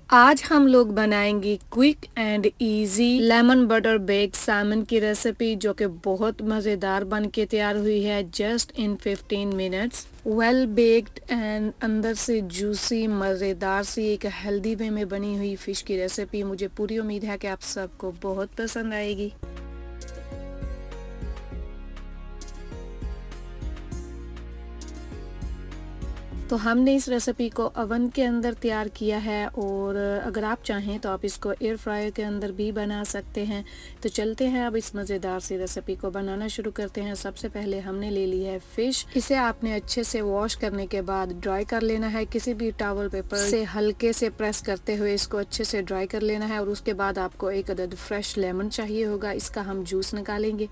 आज हम लोग बनाएंगे quick and easy lemon butter baked Simon की रेसिपी, जो कि बहुत मज़ेदार बन के तैयार हुई है just in 15 minutes. Well baked and अंदर से जूसी मज़ेदार सी एक हेल्दी वे में बनी हुई फ़िश की रेसिपी। मुझे पूरी उम्मीद है कि आप सबको बहुत पसंद आएगी। तो हमने इस रेसिपी को ओवन के अंदर तैयार किया है, और अगर आप चाहें तो आप इसको एयर फ्रायर के अंदर भी बना सकते हैं। तो चलते हैं अब इस मज़ेदार सी रेसिपी को बनाना शुरू करते हैं। सबसे पहले हमने ले ली है फ़िश। इसे आपने अच्छे से वॉश करने के बाद ड्राई कर लेना है। किसी भी टॉवल पेपर से हल्के से प्रेस करते हुए इसको अच्छे से ड्राई कर लेना है। और उसके बाद आपको एक अदद फ्रेश लेमन चाहिए होगा, इसका हम जूस निकालेंगे।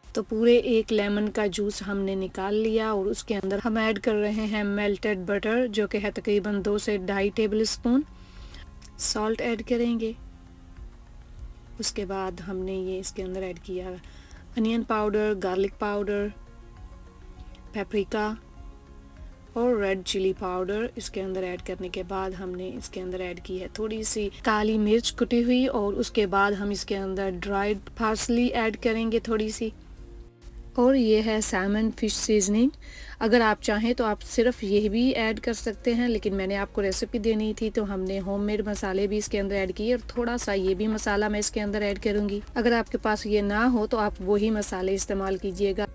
तो पूरे एक लेमन का जूस हमने निकाल लिया, और उसके अंदर हम ऐड कर रहे हैं मेल्टेड बटर, जो कि है तकरीबन 2 से 2.5 टेबल स्पून। सॉल्ट ऐड करेंगे। उसके बाद हमने ये इसके अंदर ऐड किया onion powder, garlic powder, paprika और रेड चिली पाउडर। इसके अंदर ऐड करने के बाद हमने इसके अंदर ऐड की है थोड़ी सी काली मिर्च कुटी हुई, और उसके बाद हम इसके अंदर ड्राइड पार्सली ऐड करेंगे थोड़ी सी। और ये है सैमन फिश सीजनिंग। अगर आप चाहें तो आप सिर्फ ये भी ऐड कर सकते हैं, लेकिन मैंने आपको रेसिपी देनी थी तो हमने होममेड मसाले भी इसके अंदर ऐड किए, और थोड़ा सा ये भी मसाला मैं इसके अंदर ऐड करूँगी। अगर आपके पास ये ना हो तो आप वही मसाले इस्तेमाल कीजिएगा।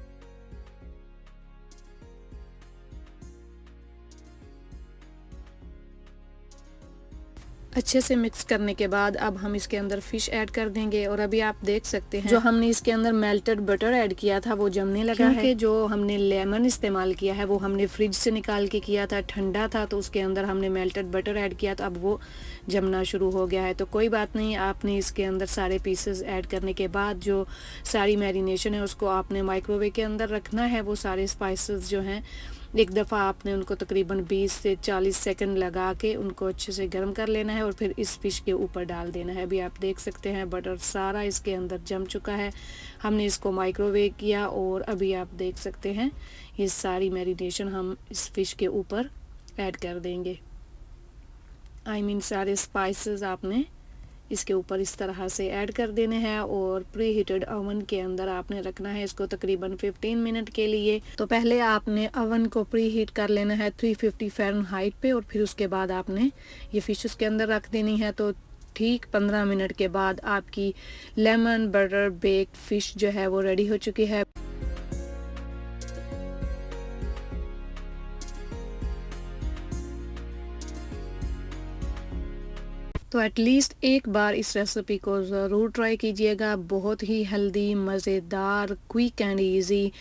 अच्छे से मिक्स करने के बाद अब हम इसके अंदर फिश ऐड कर देंगे। और अभी आप देख सकते हैं जो हमने इसके अंदर मेल्टेड बटर ऐड किया था वो जमने लगा है। जो हमने लेमन इस्तेमाल किया है वो हमने फ्रिज से निकाल के किया था, ठंडा था, तो उसके अंदर हमने मेल्टेड बटर ऐड किया, तो अब वो जमना शुरू हो गया है। तो कोई बात नहीं, आपने इसके अंदर सारे पीसेस ऐड करने के बाद जो सारी मैरिनेशन है उसको आपने माइक्रोवेव के अंदर रखना है। वो सारे स्पाइसेस जो हैं एक दफ़ा आपने उनको तकरीबन 20 से 40 सेकंड लगा के उनको अच्छे से गर्म कर लेना है, और फिर इस फिश के ऊपर डाल देना है। अभी आप देख सकते हैं बटर सारा इसके अंदर जम चुका है। हमने इसको माइक्रोवेव किया, और अभी आप देख सकते हैं ये सारी मैरिनेशन हम इस फिश के ऊपर ऐड कर देंगे। सारे स्पाइसेस आपने इसके ऊपर इस तरह से ऐड कर देने हैं, और प्री हीटेड ओवन के अंदर आपने रखना है इसको तकरीबन 15 मिनट के लिए। तो पहले आपने ओवन को प्री हीट कर लेना है 350 फ़ारेनहाइट पे, और फिर उसके बाद आपने ये फिश उसके अंदर रख देनी है। तो ठीक 15 मिनट के बाद आपकी लेमन बटर बेक्ड फ़िश जो है वो रेडी हो चुकी है। तो एटलीस्ट एक बार इस रेसिपी को ज़रूर ट्राई कीजिएगा। बहुत ही हेल्दी, मज़ेदार, क्विक एंड इजी,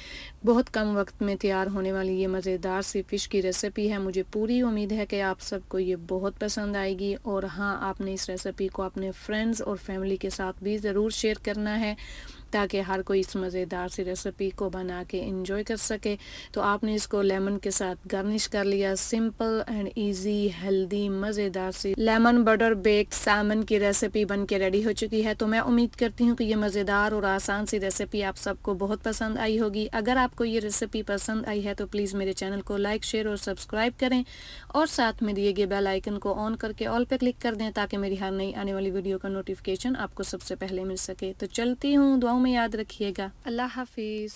बहुत कम वक्त में तैयार होने वाली ये मज़ेदार सी फ़िश की रेसिपी है। मुझे पूरी उम्मीद है कि आप सबको ये बहुत पसंद आएगी। और हाँ, आपने इस रेसिपी को अपने फ्रेंड्स और फैमिली के साथ भी ज़रूर शेयर करना है, ताकि हर कोई इस मज़ेदार सी रेसिपी को बना के इंजॉय कर सके। तो आपने इसको लेमन के साथ गार्निश कर लिया। सिंपल एंड इजी, हेल्दी, मज़ेदार सी लेमन बटर बेक्ड सैमन की रेसिपी बन के रेडी हो चुकी है। तो मैं उम्मीद करती हूँ कि ये मज़ेदार और आसान सी रेसिपी आप सबको बहुत पसंद आई होगी। अगर आपको ये रेसिपी पसंद आई है तो प्लीज़ मेरे चैनल को लाइक, शेयर और सब्सक्राइब करें, और साथ में दिए गए बेल आइकन को ऑन करके ऑल पे क्लिक कर दें, ताकि मेरी हर नई आने वाली वीडियो का नोटिफिकेशन आपको सबसे पहले मिल सके। तो चलती हूँ, दुआओं में याद रखिएगा। अल्लाह हाफिज़।